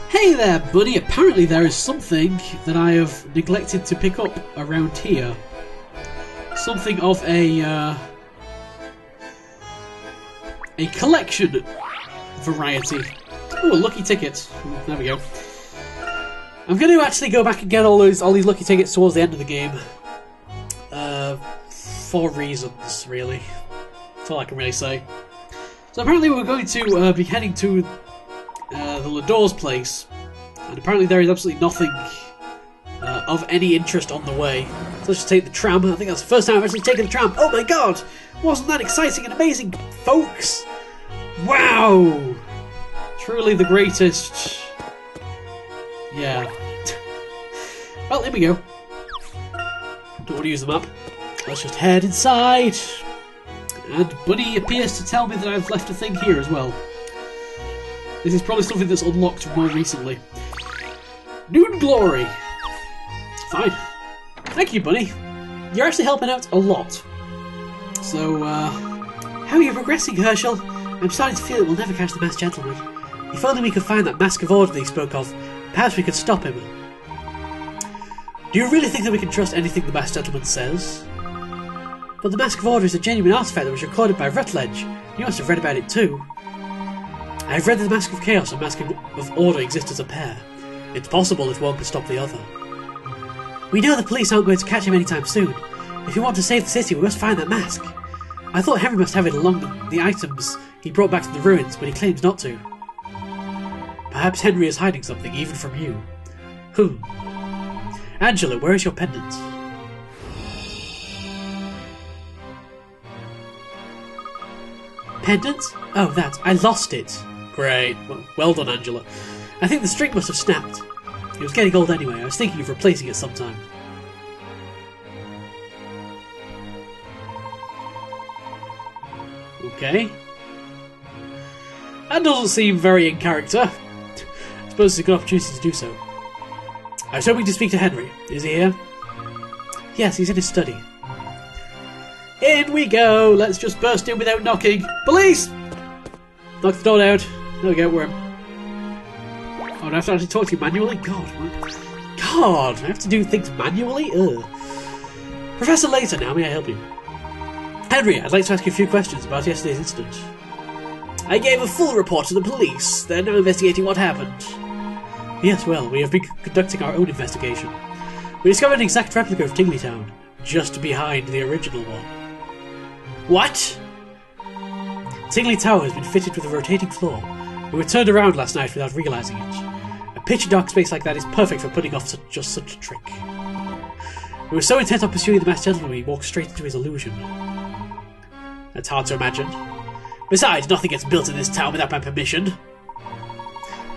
Hey there, buddy. Apparently there is something that I have neglected to pick up around here. Something of a collection variety. Ooh, a lucky ticket. There we go. I'm going to actually go back and get all these lucky tickets towards the end of the game. For reasons, really. That's all I can really say. So apparently we're going to be heading to the Lador's place, and apparently there is absolutely nothing of any interest on the way. So let's just take the tram. I think that's the first time I've actually taken the tram. Oh my god! Wasn't that exciting and amazing, folks? Wow! Truly the greatest. Yeah. Well, here we go. Don't want to use the map. Let's just head inside. And Bunny appears to tell me that I've left a thing here as well. This is probably something that's unlocked more recently. Noon Glory! Fine. Thank you, Bunny. You're actually helping out a lot. So, how are you progressing, Herschel? I'm starting to feel that we'll never catch the masked gentleman. If only we could find that mask of order that he spoke of, perhaps we could stop him. Do you really think that we can trust anything the masked gentleman says? But the Mask of Order is a genuine artifact that was recorded by Rutledge. You must have read about it too. I've read that the Mask of Chaos and Mask of Order exist as a pair. It's possible that one could stop the other. We know the police aren't going to catch him anytime soon. If we want to save the city, we must find that mask. I thought Henry must have it along the items he brought back to the ruins, but he claims not to. Perhaps Henry is hiding something, even from you. Angela, where is your pendant? Pendant? Oh, that. I lost it. Great. Well done, Angela. I think the string must have snapped. It was getting old anyway. I was thinking of replacing it sometime. Okay. That doesn't seem very in character. I suppose it's a good opportunity to do so. I was hoping to speak to Henry. Is he here? Yes, he's in his study. In we go! Let's just burst in without knocking. Police! Knock the door down. There we go, we're in. Oh, do I have to actually talk to you manually? God, what? God! I have to do things manually? Ugh. Professor Layton, how may I help you? Henry, I'd like to ask you a few questions about yesterday's incident. I gave a full report to the police. They're now investigating what happened. Yes, well, we have been conducting our own investigation. We discovered an exact replica of Tingleytown, just behind the original one. What? Tingley Tower has been fitted with a rotating floor. We were turned around last night without realising it. A pitch-dark space like that is perfect for putting off just such a trick. We were so intent on pursuing the masked gentleman we walked straight into his illusion. That's hard to imagine. Besides, nothing gets built in this town without my permission.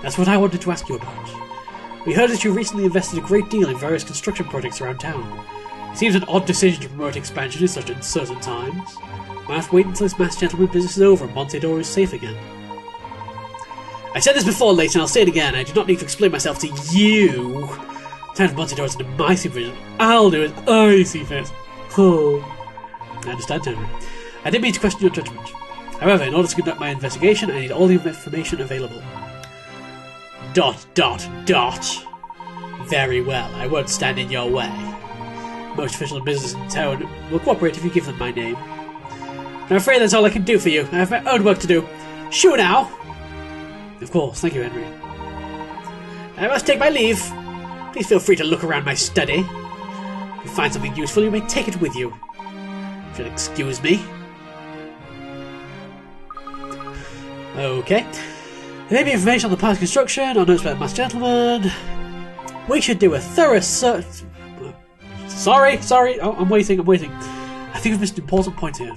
That's what I wanted to ask you about. We heard that you recently invested a great deal in various construction projects around town. It seems an odd decision to promote expansion in such uncertain times. Might have to wait until this masked gentleman business is over and Montedor is safe again. I said this before, Layton, I'll say it again. I do not need to explain myself to you. Town of Montedor is under my supervision. I'll do it. I see fit. Oh. I understand, Henry. I didn't mean to question your judgment. However, in order to conduct my investigation, I need all the information available. ... Very well, I won't stand in your way. Most official business in town will cooperate if you give them my name. I'm afraid that's all I can do for you. I have my own work to do. Shoo now! Of course, thank you, Henry. I must take my leave. Please feel free to look around my study. If you find something useful, you may take it with you. If you'll excuse me. Okay. There may be information on the past construction, or notes about the masked gentleman. We should do a thorough search. Sorry. Oh, I'm waiting. I think we've missed an important point here.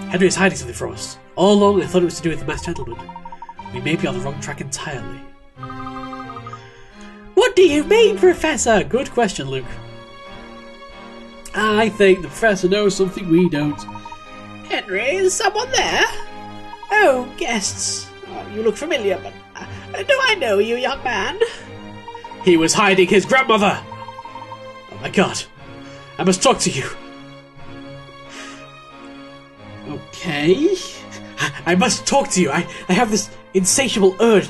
Henry is hiding something from us. All along, I thought it was to do with the masked gentleman. We may be on the wrong track entirely. What do you mean, Professor? Good question, Luke. I think the Professor knows something we don't. Henry, is someone there? Oh, guests. Oh, you look familiar, but do I know you, young man? He was hiding his grandmother! Oh my god. I must talk to you. Okay. I must talk to you. I have this insatiable urge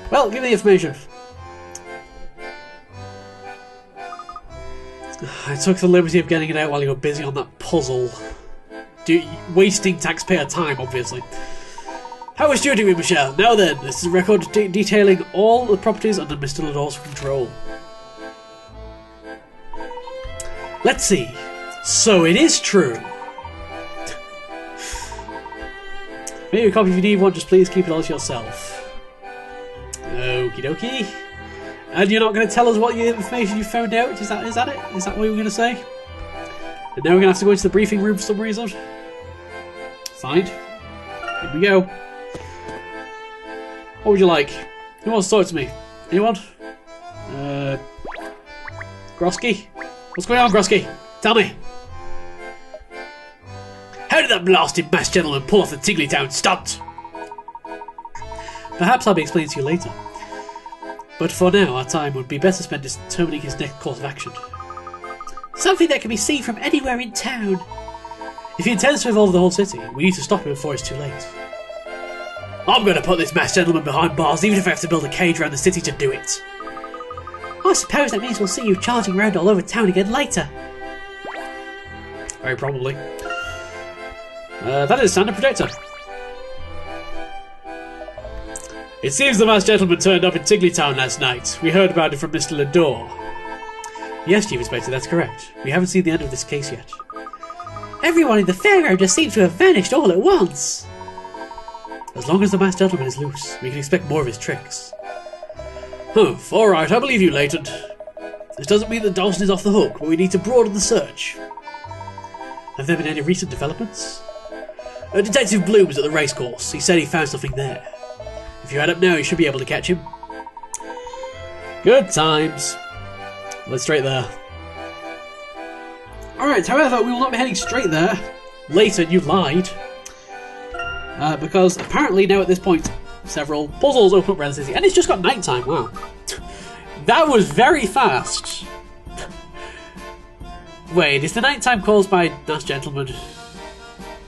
Well, give me the information. I took the liberty of getting it out while you were busy on that puzzle. Wasting taxpayer time, obviously. How was your doing, Michelle? Now then, this is a record detailing all the properties under Mr. Lador's control. Let's see. So it is true. Maybe a copy if you need one, just please keep it all to yourself. Okie dokie. And you're not going to tell us what information you found out? Is that it? Is that what you were going to say? And now we're going to have to go into the briefing room for some reason? Fine. Here we go. What would you like? Who wants to talk to me? Anyone? Grosky? What's going on, Grosky? Tell me. How did that blasted masked gentleman pull off the Tigglytown stunt? Perhaps I'll be explaining to you later. But for now, our time would be better spent determining his next course of action. Something that can be seen from anywhere in town. If he intends to involve the whole city, we need to stop him before it's too late. I'm going to put this masked gentleman behind bars, even if I have to build a cage around the city to do it. I suppose that means we'll see you charging around all over town again later. Very probably. That is Standard Protector. It seems the masked gentleman turned up in Tigglytown last night. We heard about it from Mr. Lador. Yes, Chief Inspector, that's correct. We haven't seen the end of this case yet. Everyone in the fairground just seems to have vanished all at once. As long as the masked gentleman is loose, we can expect more of his tricks. Humph, alright, I believe you, Layton. This doesn't mean that Dawson is off the hook, but we need to broaden the search. Have there been any recent developments? Detective Bloom's at the racecourse. He said he found something there. If you head up now, you should be able to catch him. Good times. Let's straight there. Alright, however, we will not be heading straight there. Layton, you lied. Because apparently now at this point, several puzzles open up around the city. And it's just got nighttime, wow. That was very fast. Wait, is the nighttime caused by masked gentleman?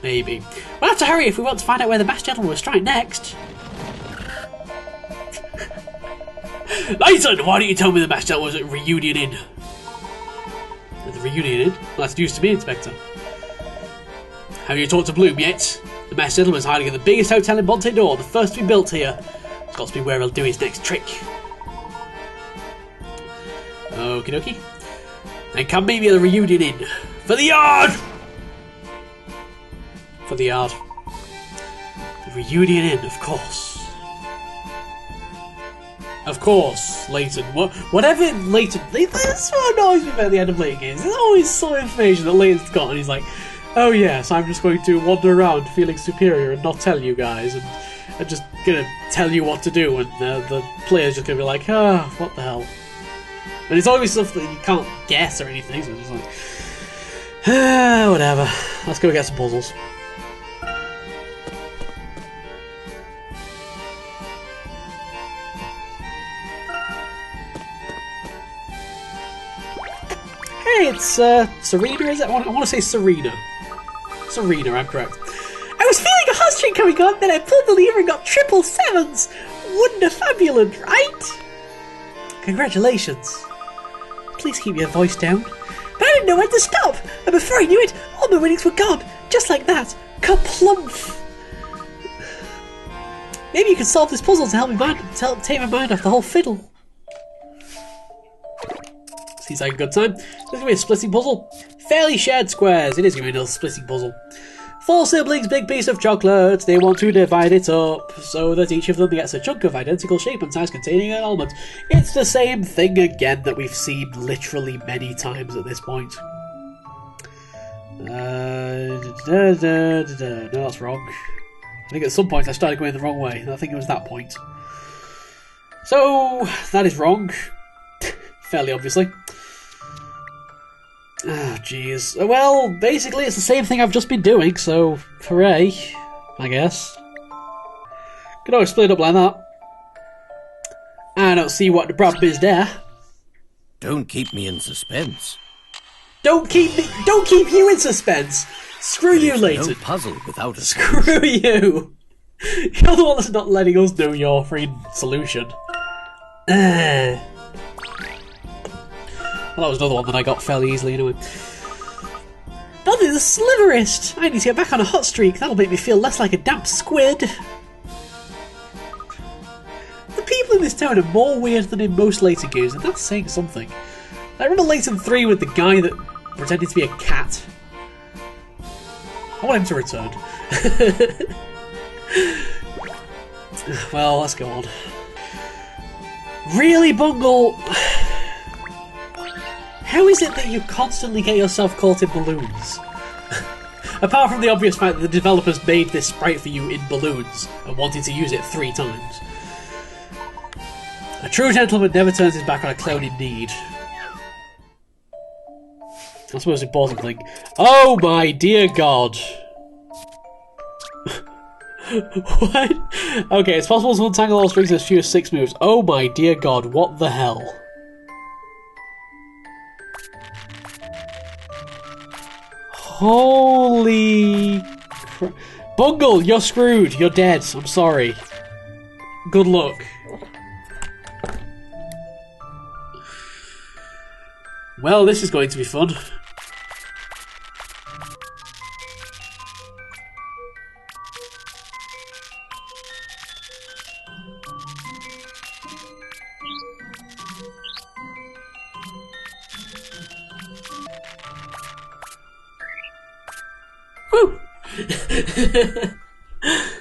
Maybe. We'll have to hurry if we want to find out where the masked gentleman will strike next. Layton, why don't you tell me the masked gentleman was at Reunion Inn? The Reunion Inn? Well, that's news to me, Inspector. Have you talked to Bloom yet? The masked gentleman is hiding in the biggest hotel in Monte D'Or, the first to be built here. It's got to be where he'll do his next trick. Okie dokie. Then come meet me at the Reunion Inn. For the yard! For the yard. The Reunion Inn, of course. Of course, Layton. Whatever Layton... That's what annoys me about the end of Layton games. There's always some information that Layton's got, and he's like, oh yes, I'm just going to wander around feeling superior and not tell you guys, and I'm just gonna tell you what to do, and the player's just gonna be like, ah, oh, what the hell. And it's always stuff that you can't guess or anything, so it's just like, ah, whatever. Let's go get some puzzles. Hey, it's Serena, is it? I want to say Serena. Serena, I'm correct. I was feeling a heartstring coming on, then I pulled the lever and got 777s. Wonder-fabulous, right? Congratulations. Please keep your voice down. But I didn't know when to stop, and before I knew it, all my winnings were gone. Just like that. Kaplumph. Maybe you can solve this puzzle to help me take my mind off the whole fiddle. Seems like a good time. This is going to be a splitting puzzle. Fairly shared squares. It is going to be another splitting puzzle. 4 siblings, big piece of chocolate. They want to divide it up so that each of them gets a chunk of identical shape and size containing an almond. It's the same thing again that we've seen literally many times at this point. No, that's wrong. I think at some point I started going the wrong way. I think it was that point. So, that is wrong. Fairly obviously. Ah, jeez. Well, basically it's the same thing I've just been doing, so hooray, I guess. Could always split it up like that. I don't see what the problem is there. Don't keep me in suspense. Don't keep you in suspense! Screw you, Layton. No puzzle without a Screw you! You're the one that's not letting us know your freaking solution. Well, that was another one that I got fairly easily anyway. Buddy the Sliverist! I need to get back on a hot streak. That'll make me feel less like a damp squid. The people in this town are more weird than in most Layton games, and that's saying something. I remember Layton 3 with the guy that pretended to be a cat. I want him to return. Well, let's go on. Really, Bungle? How is it that you constantly get yourself caught in balloons? Apart from the obvious fact that the developers made this sprite for you in balloons and wanted to use it 3 times. A true gentleman never turns his back on a clown in need. That's the most important thing. Oh my dear God. What? Okay, it's possible to untangle all strings as few as 6 moves. Oh my dear God, what the hell? Holy crap. Bungle, you're screwed. You're dead. I'm sorry. Good luck. Well, this is going to be fun. Woo!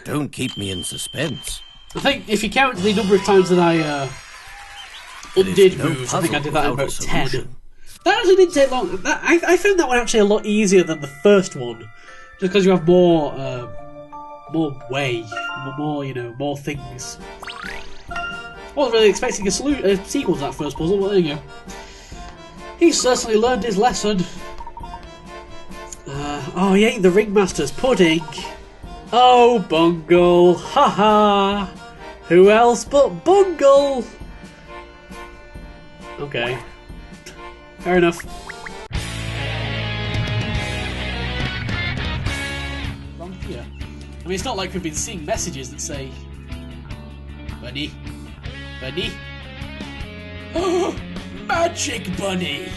Don't keep me in suspense. I think if you count the number of times that I undid moves, I think I did that about 10. That actually didn't take long. I found that one actually a lot easier than the first one, just because you have more way, more things. I wasn't really expecting a sequel to that first puzzle, but there you go. He certainly learned his lesson. Oh, he ate the ringmaster's pudding. Oh, Bungle, haha. Who else but Bungle? Okay. Fair enough. Wrong here. I mean, it's not like we've been seeing messages that say, Bunny, Bunny. Oh, Magic Bunny.